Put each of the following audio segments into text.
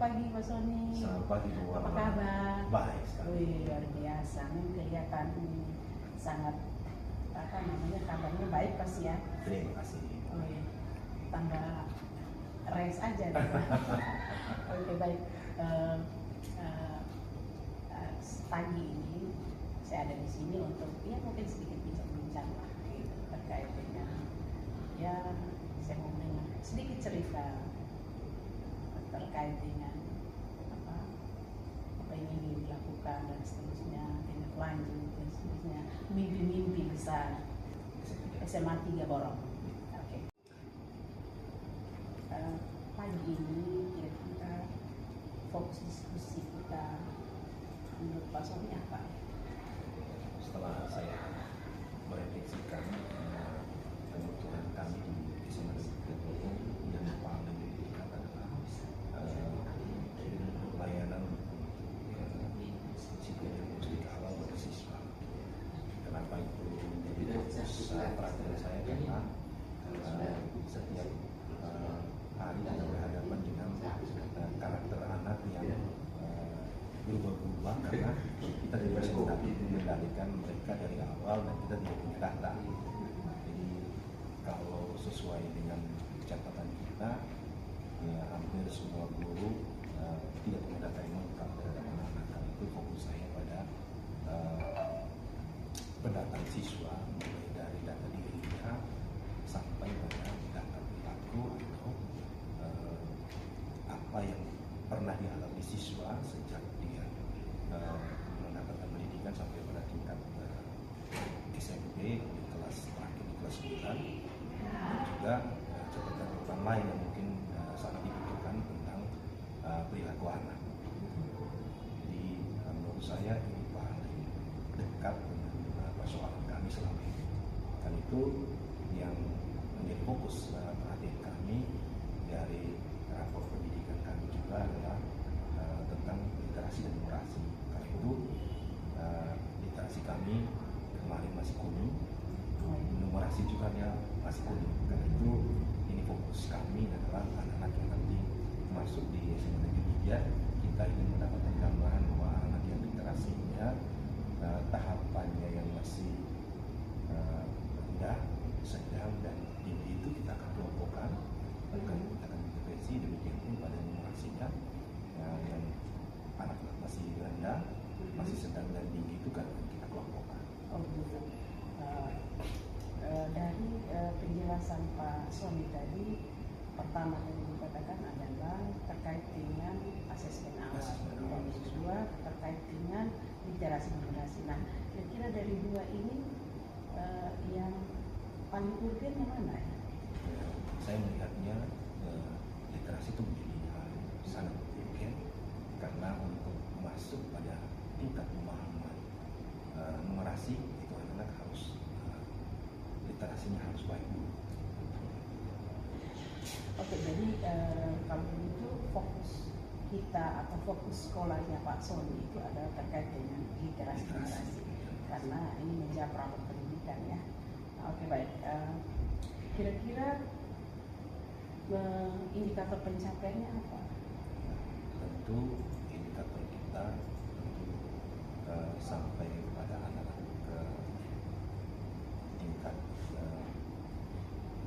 pagi Pak Sony. Selamat pagi Bu. Apa kabar? Baik sekali. Wih, luar biasa. Ini kelihatan sangat kabarnya baik pasti ya. Terima kasih. Wih, tambah res aja nih. Oke, baik. Pagi ini saya ada di sini untuk mungkin sedikit bincang-bincang lah gitu, terkait dengan saya mau dengar sedikit cerita terkait dengan apa yang ingin dilakukan dan seterusnya, tindak lanjut dan seterusnya, mimpi-mimpi besar SMA 3 Borong. Oke. Pagi ini kira-kira fokus diskusi kita menurut Pak Sony apa? Setelah saya merefleksikan kebutuhan kami di SMA 3 Borong yang paling dekat adalah layanan sipil yang mesti halal bagi siswa. Kenapa itu menjadi fokus perhatian saya? Karena setiap hari kita berhadapan dengan karakter anak yang berubah-ubah karena kita tidak bisa mengendalikan mereka dari awal dan kita tidak punya data. Jadi kalau sesuai dengan catatan kita, hampir semua guru tidak punya data yang lengkap terhadap anak-anak. Karena itu fokus saya pada pendataan siswa, mulai dari data dirinya sampai pada data perilaku atau apa yang pernah dialami siswa sejak dia mendapatkan pendidikan sampai pada tingkat SMP di kelas terakhir di kelas 9, dan juga catatan lain yang mungkin sangat dibutuhkan tentang perilaku anak. Jadi menurut saya ini paling dekat dengan persoalan kami selama ini. Dan itu yang menjadi fokus perhatian kami dari rapor pendidikan kami juga adalah tentang literasi dan numerasi. Karena itu literasi kami kemarin masih kuning, numerasi juga masih kuning. Karena itu ini fokus kami adalah anak-anak yang nanti masuk di SMA Negeri 3. Kita ingin mendapatkan gambaran bahwa anak yang literasinya tahapannya yang masih rendah, sedang, dan tinggi itu kita akan kelompokkan, kita akan intervensi. Demikian pun pada numerasinya yang anak masih rendah, masih sedang, dan tinggi itu kan kita kelompokkan. Oh begitu. Dari penjelasan Pak Sony tadi, pertama yang dikatakan adalah terkait dengan asesmen awal, dan yang kedua terkait dengan literasi numerasi. Nah, kira-kira dari dua ini yang paling urgen yang mana ya? Saya melihatnya literasi itu menjadi hal sangat urgen karena untuk masuk pada tingkat pemahaman numerasi itu anak-anak harus literasinya harus baik dulu. Oke, jadi kalau begitu fokus kita atau fokus sekolahnya Pak Sony itu adalah terkait dengan literasi numerasi karena ini menjadi perangkat pendidikan ya. Oke, baik. Kira-kira indikator pencapaiannya apa? Tentu indikator kita sampai pada anak-anak ke tingkat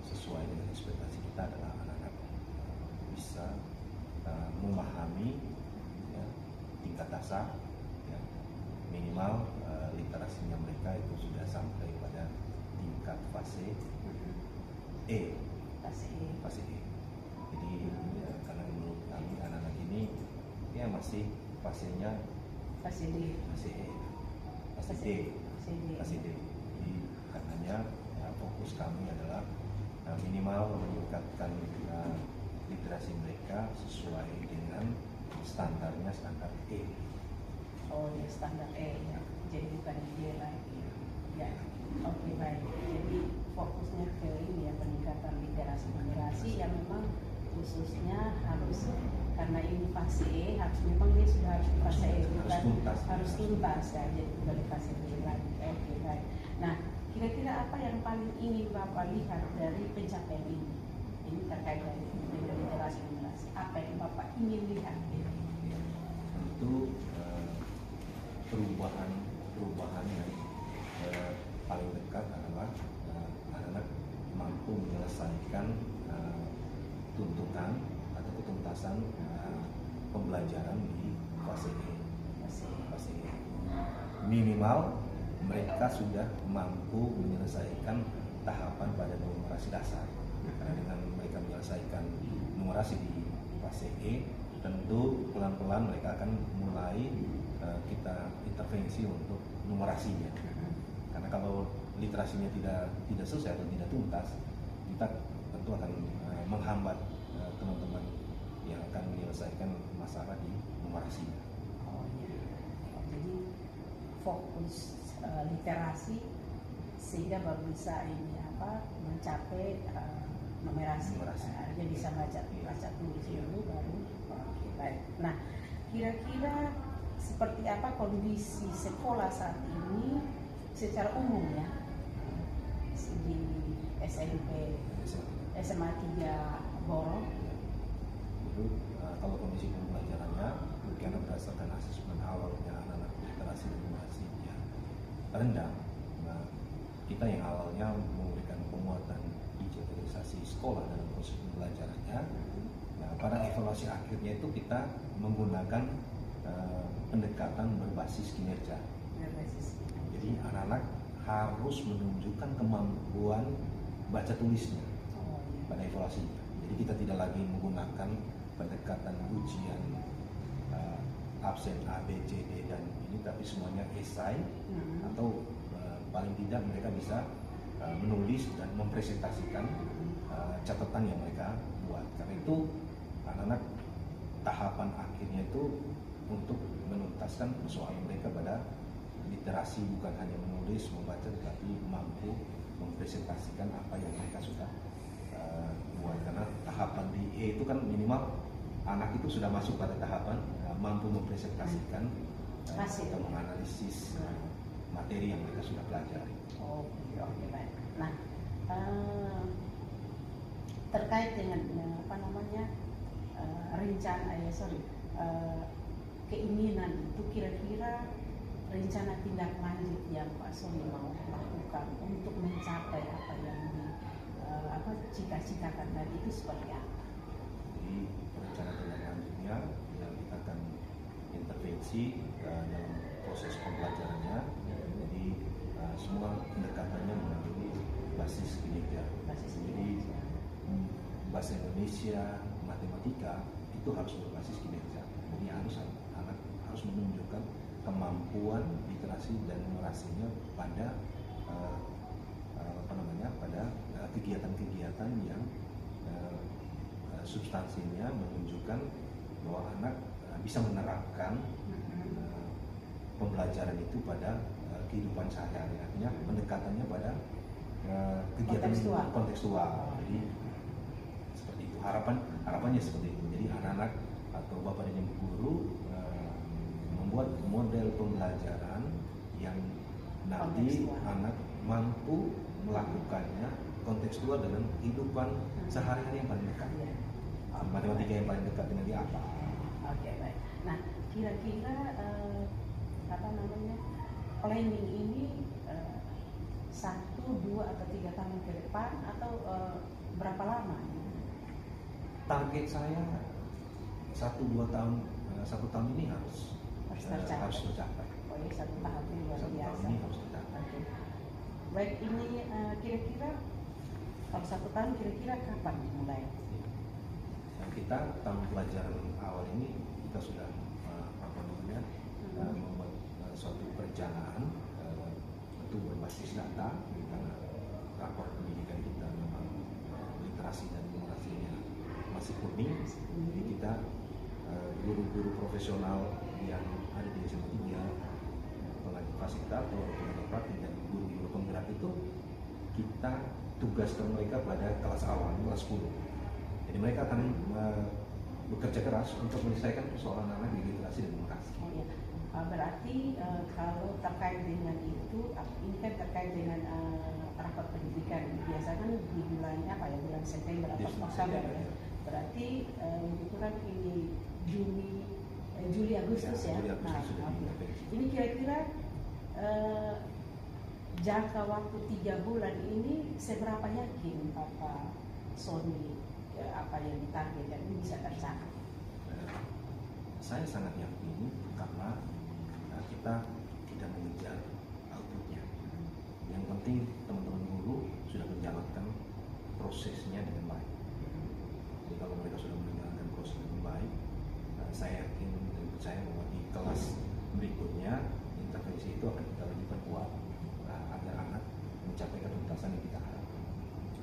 sesuai dengan ekspektasi kita adalah anak-anak bisa memahami tingkat dasar, minimal literasinya mereka itu sudah sampai pada tingkat fase E. Fase E. Jadi karena menurut kami anak-anak ini masih fasenya fase D. Fase E. Fase D. Fase D. Jadi karenanya fokus kami adalah minimal meningkatkan literasi mereka sesuai dengan standarnya, standar E. Oh ya, standar E ya. Jadi bukan D lagi. Ya. Oke, baik. Jadi fokusnya ke ini ya, peningkatan literasi numerasi yang memang khususnya harus, karena ini fase E, memang dia sudah harus di fase E, harus tuntas ya, jadi bukan di fase B lagi. Oke, baik. Nah, kira-kira apa yang paling ingin Bapak lihat dari pencapaian ini? Ini terkait dengan literasi numerasi. Apa yang Bapak ingin lihat? perubahan yang paling dekat adalah anak-anak mampu menyelesaikan tuntutan atau ketuntasan pembelajaran di fase E. Minimal mereka sudah mampu menyelesaikan tahapan pada numerasi dasar. Karena dengan mereka menyelesaikan numerasi di fase E, tentu pelan-pelan mereka akan mulai kita intervensi untuk numerasinya. Karena kalau literasinya tidak selesai atau tidak tuntas, kita tentu akan menghambat teman-teman yang akan menyelesaikan masalah di numerasinya. Oh iya. Jadi fokus literasi sehingga baru bisa mencapai numerasi. Dia bisa baca tulis dulu baru. Oke, baik. Nah, kira-kira seperti apa kondisi sekolah saat ini secara umum ya di SMP SMA 3 Boro? Itu kalau kondisi pembelajarannya karena berdasarkan asesmen awalnya anak-anak literasi dan numerasinya rendah. Nah, kita yang awalnya memberikan penguatan digitalisasi sekolah dalam proses pembelajarannya, nah, pada evaluasi akhirnya itu kita menggunakan pendekatan berbasis kinerja. Jadi anak-anak harus menunjukkan kemampuan baca tulisnya pada evaluasinya. Jadi kita tidak lagi menggunakan pendekatan ujian absen A, B, C, D dan ini, tapi semuanya esai atau paling tidak mereka bisa menulis dan mempresentasikan catatan yang mereka buat. Karena itu anak-anak tahapan akhirnya itu untuk menuntaskan persoalan mereka pada literasi, bukan hanya menulis, membaca, tetapi mampu mempresentasikan apa yang mereka sudah buat. Karena tahapan di E itu kan minimal anak itu sudah masuk pada tahapan mampu mempresentasikan atau menganalisis materi yang mereka sudah pelajari. Oke, baik. Nah, terkait dengan keinginan itu, kira-kira rencana tindak lanjut yang Pak Sony mau lakukan untuk mencapai apa yang cita-citakan tadi itu seperti apa? Jadi rencana tindak lanjutnya yang kita akan intervensi dalam proses pembelajarannya. Jadi semua pendekatannya melalui basis kinerja. Jadi bahasa Indonesia, matematika itu harus berbasis kinerja. Jadi anak harus menunjukkan kemampuan literasi dan numerasinya pada pada kegiatan-kegiatan yang substansinya menunjukkan bahwa anak bisa menerapkan pembelajaran itu pada kehidupan sehari-hari. Artinya pendekatannya pada kegiatan kontekstual. Jadi seperti itu, harapannya seperti itu. Jadi anak-anak atau bapak dan ibu guru membuat model pembelajaran yang nanti anak mampu melakukannya kontekstual dengan kehidupan sehari-hari yang paling dekat. Matematika yang paling dekat dengan dia apa? Oke, baik. Nah, kira-kira planning ini 1, 2 atau 3 tahun ke depan atau berapa lama? Target saya 1-2 tahun, 1 tahun ini harus tercapai. Oh ya, 1 tahun ini luar 1 biasa. tahun ini harus tercapai. Oke. Baik, ini kira-kira kalau 1 tahun kira-kira kapan dimulai? Dan kita tahun pelajaran awal ini kita sudah membuat suatu perencanaan untuk berbasis data, karena rapor pendidikan kita memang literasi dan numerasinya masih kuning. Jadi kita guru-guru profesional yang ada di SMA 3, pengajar fasilitator, pengajar praktik dan guru-guru penggerak itu kita tugaskan mereka pada kelas awal, kelas 10. Jadi mereka akan bekerja keras untuk menyelesaikan persoalan anak di literasi dan numerasi. Oh ya, berarti kalau terkait dengan itu, ini kan terkait dengan rapat pendidikan. Biasanya di bulan bulan September atau Oktober ya. Berarti kebetulan ini Juli Agustus ya. Juli Agustus Nah, sudah oke. diintervensi. Ini kira-kira jangka waktu 3 bulan ini seberapa yakin Bapak Sony apa yang ditargetkan ini bisa tercapai? Saya sangat yakin karena kita tidak mengejar outputnya. Yang penting teman-teman guru sudah menjalankan prosesnya dengan baik. Jadi kalau mereka sudah menjalankan proses dengan baik, saya yakin dan percaya bahwa di kelas berikutnya intervensi itu akan kita lebih perkuat agar anak mencapai ketuntasan yang kita harapkan.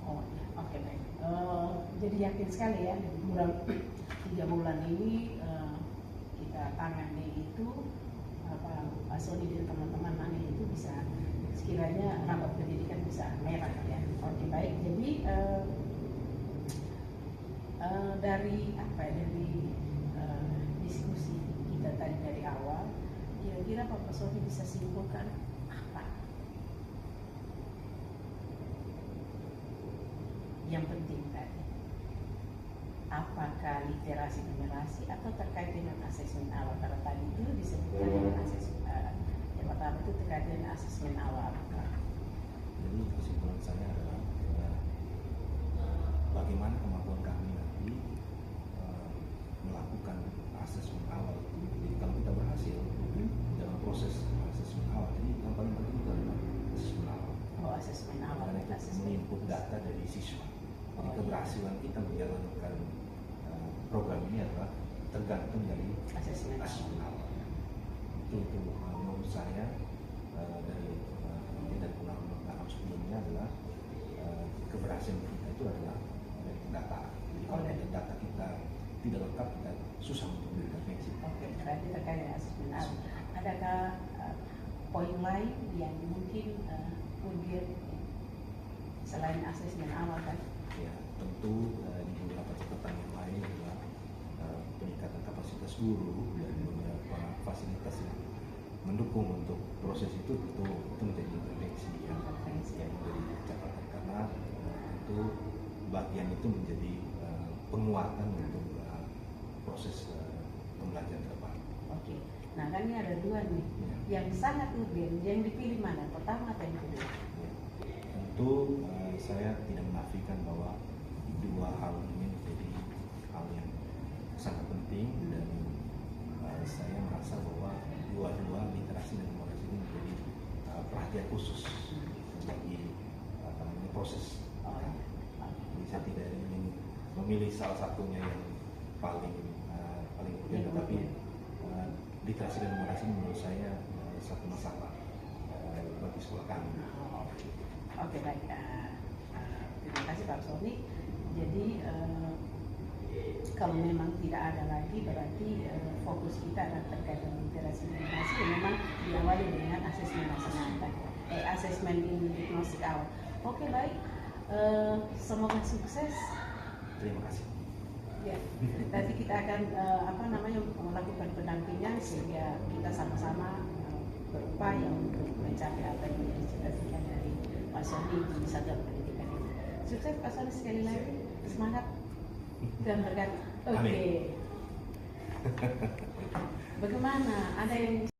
Oh, oke baik. Jadi yakin sekali ya, kurang 3 bulan ini kita tangani itu Pak Sony dan teman-teman nanti itu bisa sekiranya rapat pendidikan bisa merah ya. Oke baik. Jadi dari diskusi kita tadi dari awal, kira-kira Pak Sony bisa simpulkan apa yang penting tadi? Apakah literasi numerasi atau terkait dengan asesmen awal? Karena tadi itu disebutkan dengan asesmen yang pertama itu terkait dengan asesmen awal. Jadi kesimpulan saya adalah bagaimana kemampuan kami nanti melakukan asesmen awal. Jadi kalau kita berhasil dalam proses asesmen awal, jadi yang paling penting itu adalah asesmen awal. Oh, asesmen awal. Karena kita menginput data dari siswa. Jadi keberhasilan kita menjalankan program ini adalah tergantung dari Asesmen awal. Itu menurut saya dari undang-undang tahap sebelumnya adalah keberhasilan kita itu adalah dari data. Jadi kalau data kita tidak lengkap, kita susah untuk mengintervensi. Oke, berarti terkait dengan asesmen awal. Adakah poin lain yang mungkin urgen selain asesmen awal kan? Ya, tentu di beberapa catatan yang lain adalah peningkatan kapasitas guru dan beberapa fasilitas yang mendukung untuk proses itu menjadi intervensi yang menjadi catatan karena itu bagian itu menjadi penguatan untuk proses pembelajaran ke depan. Oke, nah kan ini ada dua nih yang sangat urgen, yang dipilih mana? Pertama atau yang kedua? Ya. Tentu saya tidak menafikan bahwa dua hal ini menjadi hal yang sangat penting dan saya merasa bahwa dua-dua literasi dan numerasi ini menjadi perhatian khusus bagi proses. Jadi saya tidak ingin memilih salah satunya yang paling urgen, tetapi literasi dan numerasi menurut saya satu masalah bagi sekolah kami. Oke baik. Terima kasih Pak Sony. Jadi kalau memang tidak ada lagi berarti fokus kita adalah terkait dengan literasi numerasi yang memang diawali dengan asesmen nasional, asesmen diagnostik awal. Oke baik. Semoga sukses. Terima kasih. Ya, nanti kita akan melakukan pendampingan sehingga kita sama-sama berupaya untuk mencapai apa yang menjadi cita-cita dari Pak Sony di satuan pendidikan ini. Sukses Pak Sony sekali lagi, semangat dan berkat. Oke. Bagaimana? Ada yang